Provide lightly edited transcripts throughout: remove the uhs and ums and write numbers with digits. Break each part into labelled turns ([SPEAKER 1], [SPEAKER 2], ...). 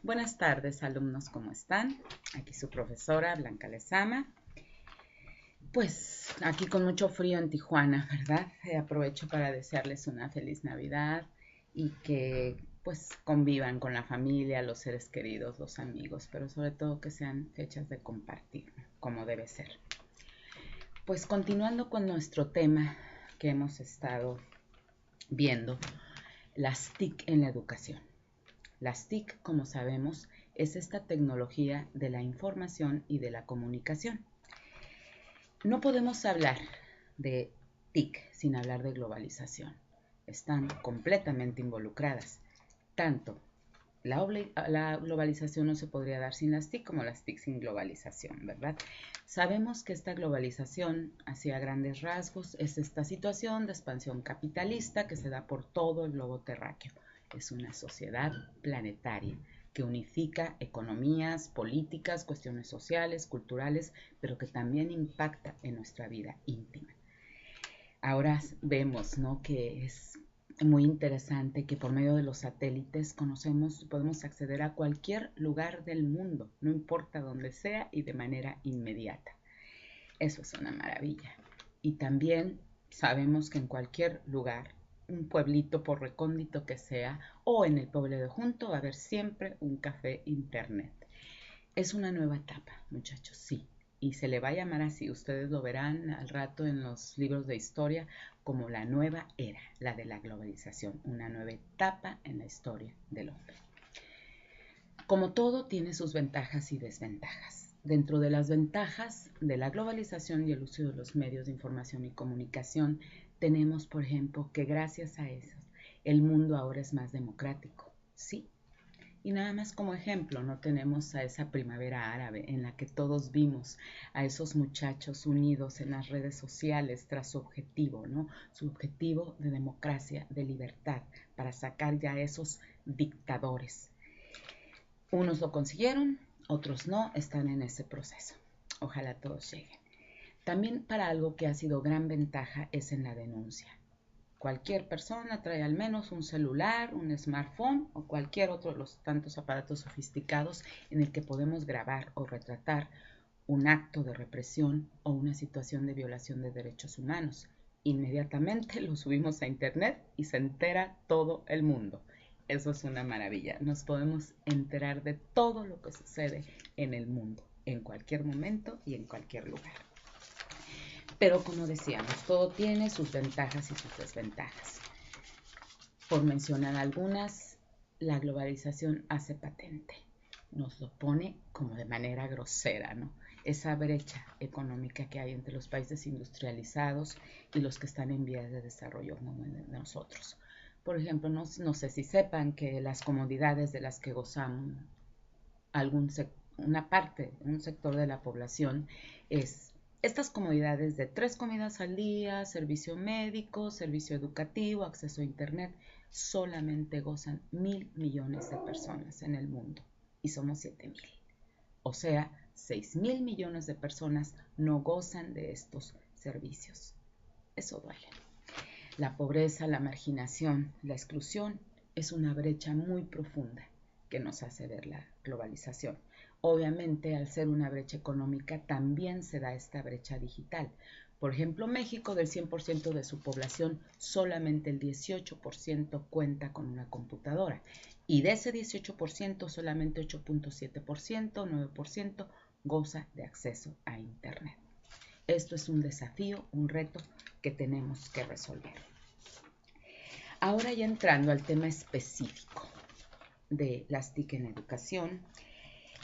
[SPEAKER 1] Buenas tardes, alumnos, ¿cómo están? Aquí su profesora Blanca Lezama. Pues aquí con mucho frío en Tijuana, ¿verdad? Aprovecho para desearles una feliz Navidad y que pues convivan con la familia, los seres queridos, los amigos, pero sobre todo que sean fechas de compartir, como debe ser. Pues continuando con nuestro tema que hemos estado viendo, las TIC en la educación. Las TIC, como sabemos, es esta tecnología de la información y de la comunicación. No podemos hablar de TIC sin hablar de globalización. Están completamente involucradas. Tanto la globalización no se podría dar sin las TIC como las TIC sin globalización, ¿verdad? Sabemos que esta globalización, hacia grandes rasgos, es esta situación de expansión capitalista que se da por todo el globo terráqueo. Es una sociedad planetaria que unifica economías, políticas, cuestiones sociales, culturales, pero que también impacta en nuestra vida íntima. Ahora vemos, ¿no?, que es muy interesante que por medio de los satélites podemos acceder a cualquier lugar del mundo, no importa dónde sea y de manera inmediata. Eso es una maravilla. Y también sabemos que en cualquier lugar, un pueblito por recóndito que sea, o en el pueblo de junto, va a haber siempre un café internet. Es una nueva etapa, muchachos, sí. Y se le va a llamar así, ustedes lo verán al rato en los libros de historia, como la nueva era, la de la globalización, una nueva etapa en la historia del hombre. Como todo, tiene sus ventajas y desventajas. Dentro de las ventajas de la globalización y el uso de los medios de información y comunicación, tenemos, por ejemplo, que gracias a eso, el mundo ahora es más democrático, ¿sí? Y nada más como ejemplo, no tenemos a esa primavera árabe en la que todos vimos a esos muchachos unidos en las redes sociales tras su objetivo, ¿no? Su objetivo de democracia, de libertad, para sacar ya a esos dictadores. Unos lo consiguieron, otros no, están en ese proceso. Ojalá todos lleguen. También para algo que ha sido gran ventaja es en la denuncia. Cualquier persona trae al menos un celular, un smartphone o cualquier otro de los tantos aparatos sofisticados en el que podemos grabar o retratar un acto de represión o una situación de violación de derechos humanos. Inmediatamente lo subimos a internet y se entera todo el mundo. Eso es una maravilla. Nos podemos enterar de todo lo que sucede en el mundo, en cualquier momento y en cualquier lugar. Pero como decíamos, todo tiene sus ventajas y sus desventajas. Por mencionar algunas, la globalización hace patente. Nos lo pone como de manera grosera, ¿no? Esa brecha económica que hay entre los países industrializados y los que están en vías de desarrollo como nosotros. Por ejemplo, no sé si sepan que las comodidades de las que gozamos un sector de la población es estas comodidades de 3 comidas al día, servicio médico, servicio educativo, acceso a internet, solamente gozan 1.000 millones de personas en el mundo y somos 7.000. O sea, 6.000 millones de personas no gozan de estos servicios. Eso duele. La pobreza, la marginación, la exclusión es una brecha muy profunda que nos hace ver la globalización. Obviamente, al ser una brecha económica, también se da esta brecha digital. Por ejemplo, México, del 100% de su población, solamente el 18% cuenta con una computadora. Y de ese 18%, solamente 8.7%, 9% goza de acceso a Internet. Esto es un desafío, un reto que tenemos que resolver. Ahora ya entrando al tema específico de las TIC en educación,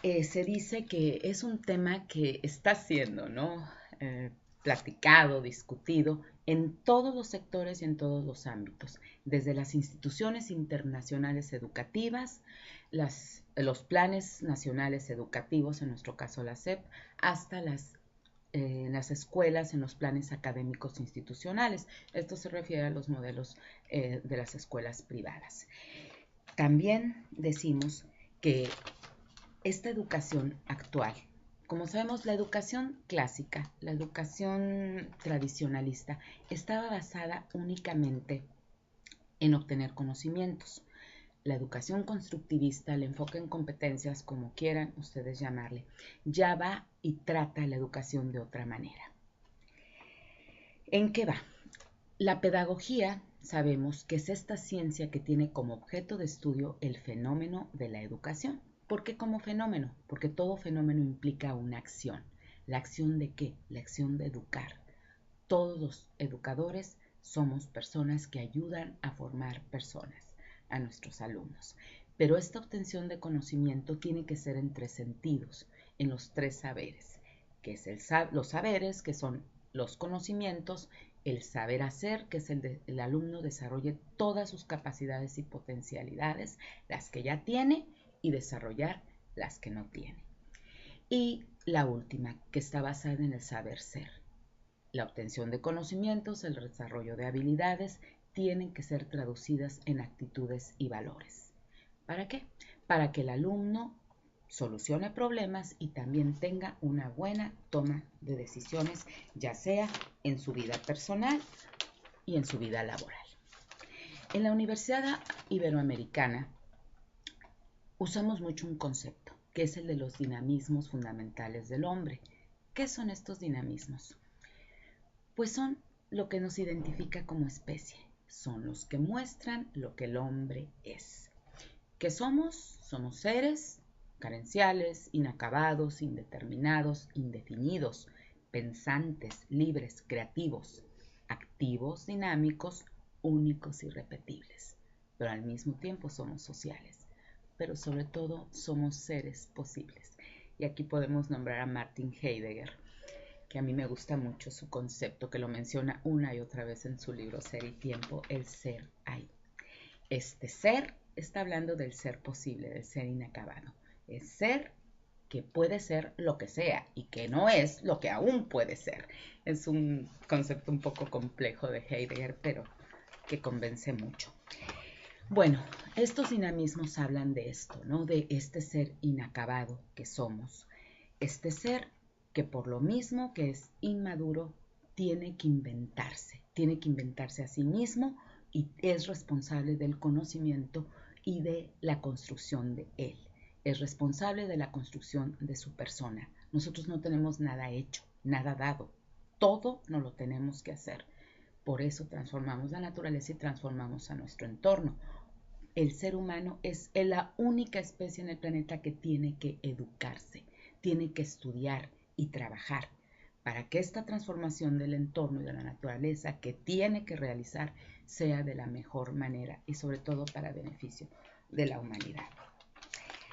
[SPEAKER 1] se dice que es un tema que está siendo, ¿no?, platicado, discutido en todos los sectores y en todos los ámbitos, desde las instituciones internacionales educativas, los planes nacionales educativos, en nuestro caso la SEP, hasta en las escuelas, en los planes académicos institucionales. Esto se refiere a los modelos de las escuelas privadas. También decimos que esta educación actual, como sabemos, la educación clásica, la educación tradicionalista, estaba basada únicamente en obtener conocimientos. la educación constructivista, el enfoque en competencias, como quieran ustedes llamarle, ya va y trata la educación de otra manera. ¿En qué va? La pedagogía sabemos que es esta ciencia que tiene como objeto de estudio el fenómeno de la educación. ¿Por qué como fenómeno? Porque todo fenómeno implica una acción. ¿La acción de qué? La acción de educar. Todos los educadores somos personas que ayudan a formar personas, a nuestros alumnos. Pero esta obtención de conocimiento tiene que ser en tres sentidos, en los tres saberes, que es los saberes, que son los conocimientos, el saber hacer, que es el alumno desarrolle todas sus capacidades y potencialidades, las que ya tiene, y desarrollar las que no tiene. Y la última, que está basada en el saber ser. La obtención de conocimientos, el desarrollo de habilidades, tienen que ser traducidas en actitudes y valores. ¿Para qué? Para que el alumno solucione problemas y también tenga una buena toma de decisiones, ya sea en su vida personal y en su vida laboral. En la Universidad Iberoamericana usamos mucho un concepto, que es el de los dinamismos fundamentales del hombre. ¿Qué son estos dinamismos? Pues son lo que nos identifica como especie, son los que muestran lo que el hombre es. ¿Qué somos? Somos seres carenciales, inacabados, indeterminados, indefinidos, pensantes, libres, creativos, activos, dinámicos, únicos y repetibles. Pero al mismo tiempo somos sociales, pero sobre todo somos seres posibles. Y aquí podemos nombrar a Martin Heidegger, que a mí me gusta mucho su concepto, que lo menciona una y otra vez en su libro Ser y Tiempo, el ser hay. Este ser está hablando del ser posible, del ser inacabado. Es ser que puede ser lo que sea y que no es lo que aún puede ser. Es un concepto un poco complejo de Heidegger, pero que convence mucho. Bueno, estos dinamismos hablan de esto, ¿no? De este ser inacabado que somos. Este ser que por lo mismo que es inmaduro, tiene que inventarse a sí mismo y es responsable del conocimiento y de la construcción de él. Es responsable de la construcción de su persona. Nosotros no tenemos nada hecho, nada dado. Todo nos lo tenemos que hacer. Por eso transformamos la naturaleza y transformamos a nuestro entorno. El ser humano es la única especie en el planeta que tiene que educarse, tiene que estudiar y trabajar para que esta transformación del entorno y de la naturaleza que tiene que realizar sea de la mejor manera y sobre todo para beneficio de la humanidad.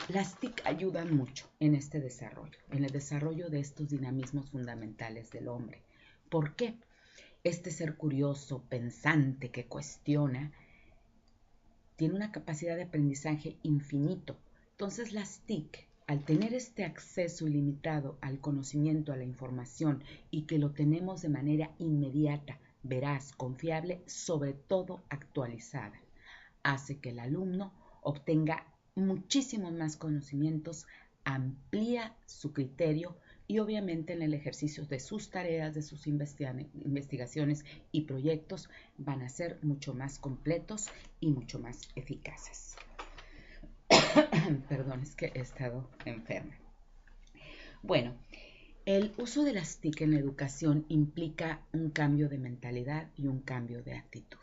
[SPEAKER 1] Las TIC ayudan mucho en este desarrollo, en el desarrollo de estos dinamismos fundamentales del hombre. ¿Por qué? Este ser curioso, pensante, que cuestiona, tiene una capacidad de aprendizaje infinito. Entonces las TIC, al tener este acceso ilimitado al conocimiento, a la información y que lo tenemos de manera inmediata, veraz, confiable, sobre todo actualizada, hace que el alumno obtenga muchísimos más conocimientos, amplía su criterio y obviamente en el ejercicio de sus tareas, de sus investigaciones y proyectos van a ser mucho más completos y mucho más eficaces. Perdón, es que he estado enferma. Bueno, el uso de las TIC en la educación implica un cambio de mentalidad y un cambio de actitud.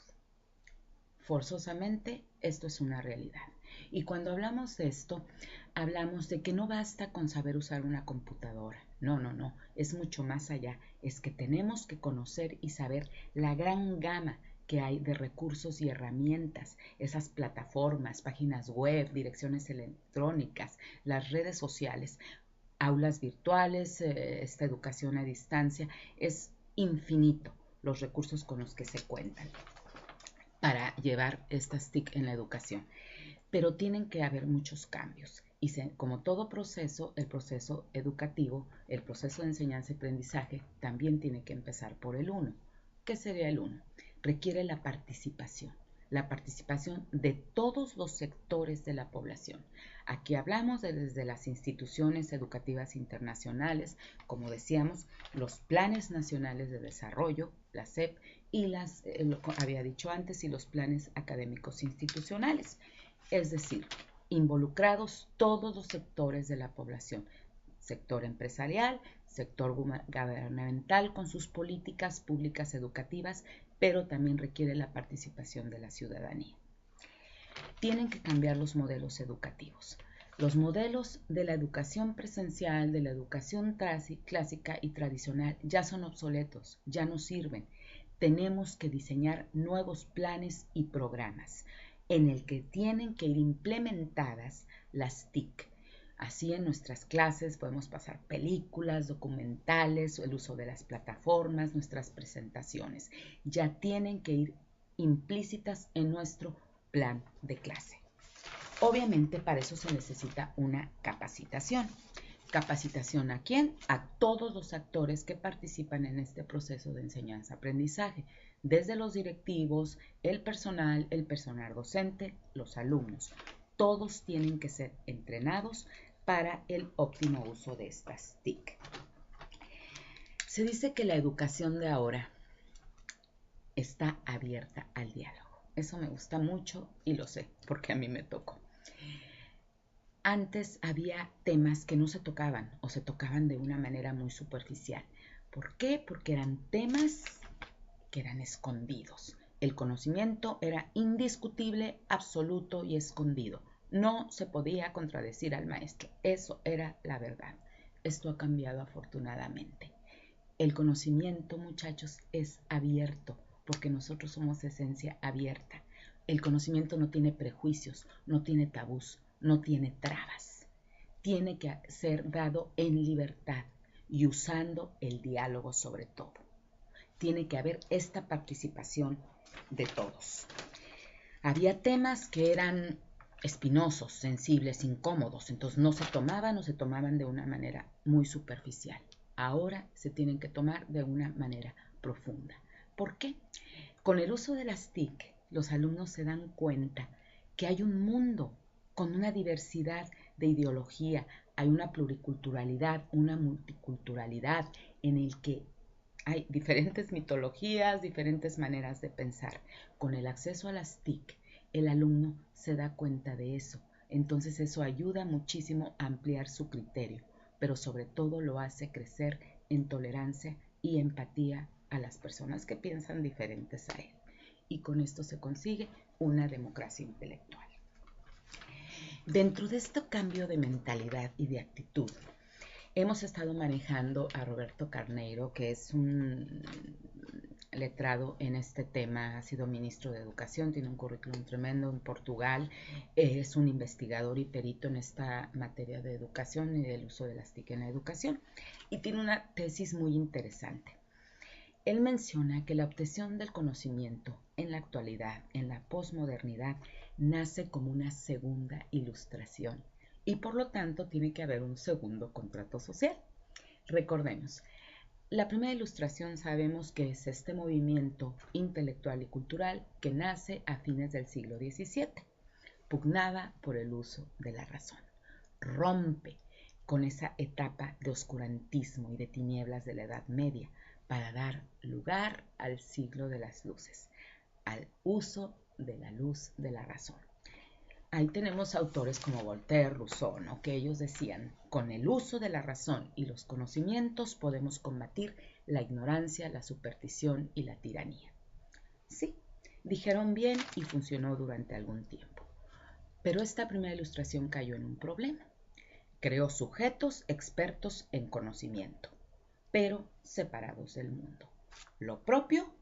[SPEAKER 1] Forzosamente, esto es una realidad. Y cuando hablamos de esto, hablamos de que no basta con saber usar una computadora. No, es mucho más allá. Es que tenemos que conocer y saber la gran gama que hay de recursos y herramientas, esas plataformas, páginas web, direcciones electrónicas, las redes sociales, aulas virtuales, esta educación a distancia. Es infinito los recursos con los que se cuentan para llevar estas TIC en la educación. Pero tienen que haber muchos cambios. Y como todo proceso, el proceso educativo, el proceso de enseñanza y aprendizaje, también tiene que empezar por el 1. ¿Qué sería el 1? Requiere la participación de todos los sectores de la población. Aquí hablamos desde las instituciones educativas internacionales, como decíamos, los planes nacionales de desarrollo, la SEP, y lo había dicho antes, y los planes académicos institucionales. es decir, involucrados todos los sectores de la población, sector empresarial, sector gubernamental con sus políticas públicas educativas, pero también requiere la participación de la ciudadanía. Tienen que cambiar los modelos educativos. Los modelos de la educación presencial, de la educación clásica y tradicional ya son obsoletos, ya no sirven. Tenemos que diseñar nuevos planes y programas en el que tienen que ir implementadas las TIC. Así en nuestras clases podemos pasar películas, documentales, el uso de las plataformas, nuestras presentaciones. Ya tienen que ir implícitas en nuestro plan de clase. Obviamente para eso se necesita una capacitación. ¿Capacitación a quién? A todos los actores que participan en este proceso de enseñanza-aprendizaje, desde los directivos, el personal docente, los alumnos. Todos tienen que ser entrenados para el óptimo uso de estas TIC. Se dice que la educación de ahora está abierta al diálogo. Eso me gusta mucho y lo sé porque a mí me tocó. Antes había temas que no se tocaban o se tocaban de una manera muy superficial. ¿Por qué? Porque eran temas que eran escondidos. El conocimiento era indiscutible, absoluto y escondido. No se podía contradecir al maestro. Eso era la verdad. Esto ha cambiado afortunadamente. El conocimiento, muchachos, es abierto porque nosotros somos esencia abierta. El conocimiento no tiene prejuicios, no tiene tabús, no tiene trabas. Tiene que ser dado en libertad y usando el diálogo sobre todo. Tiene que haber esta participación de todos. Había temas que eran espinosos, sensibles, incómodos, entonces no se tomaban de una manera muy superficial. Ahora se tienen que tomar de una manera profunda. ¿Por qué? Con el uso de las TIC, los alumnos se dan cuenta que hay un mundo con una diversidad de ideología, hay una pluriculturalidad, una multiculturalidad en el que hay diferentes mitologías, diferentes maneras de pensar. Con el acceso a las TIC, el alumno se da cuenta de eso. Entonces eso ayuda muchísimo a ampliar su criterio, pero sobre todo lo hace crecer en tolerancia y empatía a las personas que piensan diferentes a él. Y con esto se consigue una democracia intelectual. Dentro de este cambio de mentalidad y de actitud, hemos estado manejando a Roberto Carneiro, que es un letrado en este tema, ha sido ministro de Educación, tiene un currículum tremendo en Portugal, es un investigador y perito en esta materia de educación y del uso de las TIC en la educación, y tiene una tesis muy interesante. Él menciona que la obtención del conocimiento en la actualidad, en la posmodernidad, nace como una segunda ilustración y por lo tanto tiene que haber un segundo contrato social. Recordemos, la primera ilustración sabemos que es este movimiento intelectual y cultural que nace a fines del siglo XVII, pugnaba por el uso de la razón. Rompe con esa etapa de oscurantismo y de tinieblas de la Edad Media para dar lugar al siglo de las luces, al uso de la luz de la razón. Ahí tenemos autores como Voltaire, Rousseau, ¿no? Que ellos decían, con el uso de la razón y los conocimientos podemos combatir la ignorancia, la superstición y la tiranía. Sí, dijeron bien y funcionó durante algún tiempo. Pero esta primera ilustración cayó en un problema. Creó sujetos expertos en conocimiento, pero separados del mundo. Lo propio,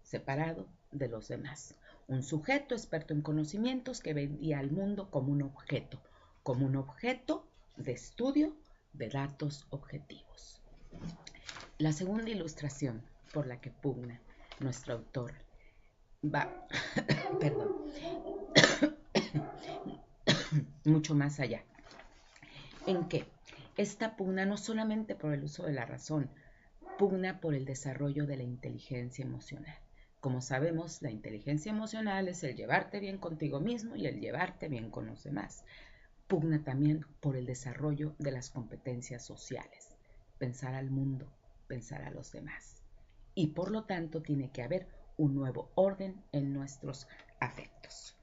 [SPEAKER 1] separado de los demás. Un sujeto experto en conocimientos que veía al mundo como un objeto de estudio de datos objetivos. La segunda ilustración por la que pugna nuestro autor va, mucho más allá. ¿En qué? Esta pugna no solamente por el uso de la razón, pugna por el desarrollo de la inteligencia emocional. Como sabemos, la inteligencia emocional es el llevarte bien contigo mismo y el llevarte bien con los demás. Pugna también por el desarrollo de las competencias sociales, pensar al mundo, pensar a los demás. Y por lo tanto tiene que haber un nuevo orden en nuestros afectos.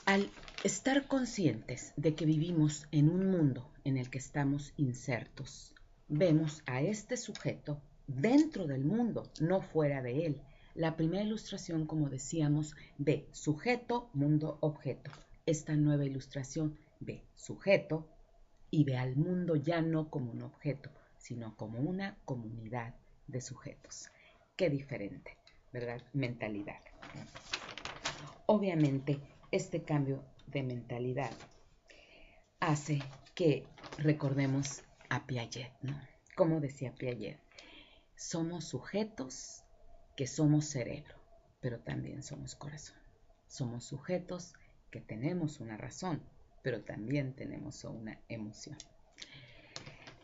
[SPEAKER 1] Al estar conscientes de que vivimos en un mundo en el que estamos insertos, vemos a este sujeto dentro del mundo, no fuera de él. La primera ilustración, como decíamos, ve sujeto, mundo, objeto. Esta nueva ilustración ve sujeto y ve al mundo ya no como un objeto, sino como una comunidad de sujetos. Qué diferente, ¿verdad? Mentalidad. Obviamente, este cambio de mentalidad hace que recordemos a Piaget, ¿no? Como decía Piaget, somos sujetos que somos cerebro, pero también somos corazón. Somos sujetos que tenemos una razón, pero también tenemos una emoción.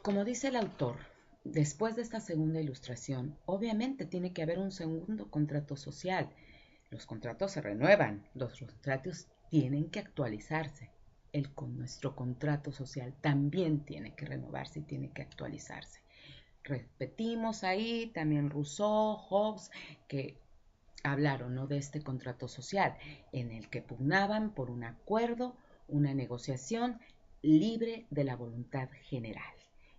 [SPEAKER 1] Como dice el autor, después de esta segunda ilustración, obviamente tiene que haber un segundo contrato social. Los contratos se renuevan, los contratos tienen que actualizarse. Nuestro contrato social también tiene que renovarse y tiene que actualizarse. Repetimos ahí también Rousseau, Hobbes, que hablaron, ¿no?, de este contrato social en el que pugnaban por un acuerdo, una negociación libre de la voluntad general,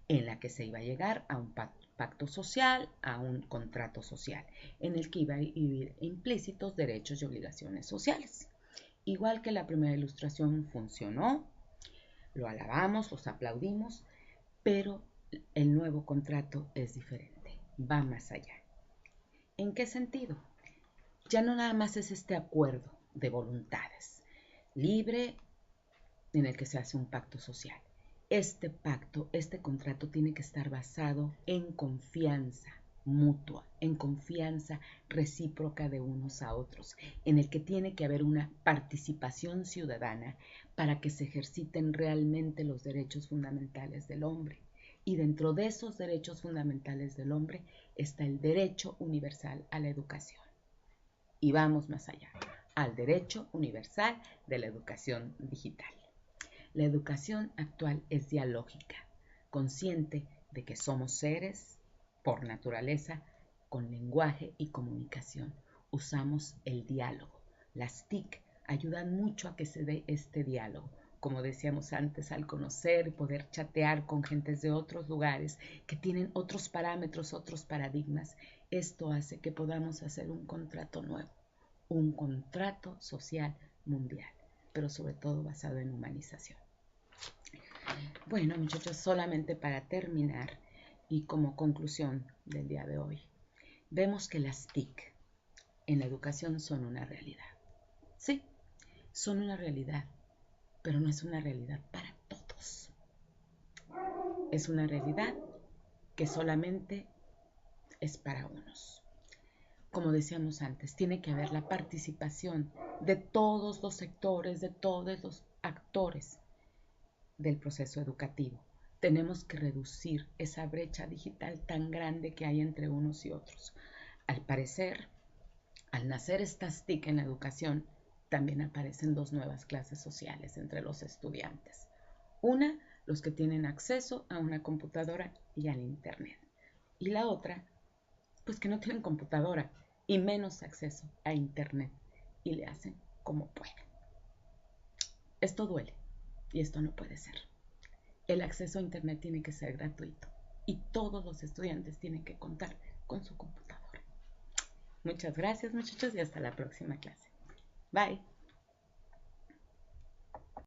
[SPEAKER 1] en la que se iba a llegar a un pacto social, a un contrato social, en el que iba a vivir implícitos derechos y obligaciones sociales. Igual que la primera ilustración funcionó, lo alabamos, los aplaudimos, pero el nuevo contrato es diferente, va más allá. ¿En qué sentido? Ya no nada más es este acuerdo de voluntades libre en el que se hace un pacto social. Este pacto, este contrato tiene que estar basado en confianza mutua, en confianza recíproca de unos a otros, en el que tiene que haber una participación ciudadana para que se ejerciten realmente los derechos fundamentales del hombre. Y dentro de esos derechos fundamentales del hombre está el derecho universal a la educación. Y vamos más allá, al derecho universal de la educación digital. La educación actual es dialógica, consciente de que somos seres, por naturaleza, con lenguaje y comunicación. Usamos el diálogo. Las TIC ayudan mucho a que se dé este diálogo. Como decíamos antes, al conocer, poder chatear con gentes de otros lugares que tienen otros parámetros, otros paradigmas, esto hace que podamos hacer un contrato nuevo, un contrato social mundial, pero sobre todo basado en humanización. Bueno, muchachos, solamente para terminar y como conclusión del día de hoy, vemos que las TIC en la educación son una realidad. Sí, son una realidad, pero no es una realidad para todos. Es una realidad que solamente es para unos. Como decíamos antes, tiene que haber la participación de todos los sectores, de todos los actores del proceso educativo. Tenemos que reducir esa brecha digital tan grande que hay entre unos y otros. Al parecer, al nacer estas TIC en la educación, también aparecen dos nuevas clases sociales entre los estudiantes. Una, los que tienen acceso a una computadora y al internet. Y la otra, pues que no tienen computadora y menos acceso a internet y le hacen como pueden. Esto duele y esto no puede ser. El acceso a internet tiene que ser gratuito y todos los estudiantes tienen que contar con su computadora. Muchas gracias, muchachos, y hasta la próxima clase. Bye.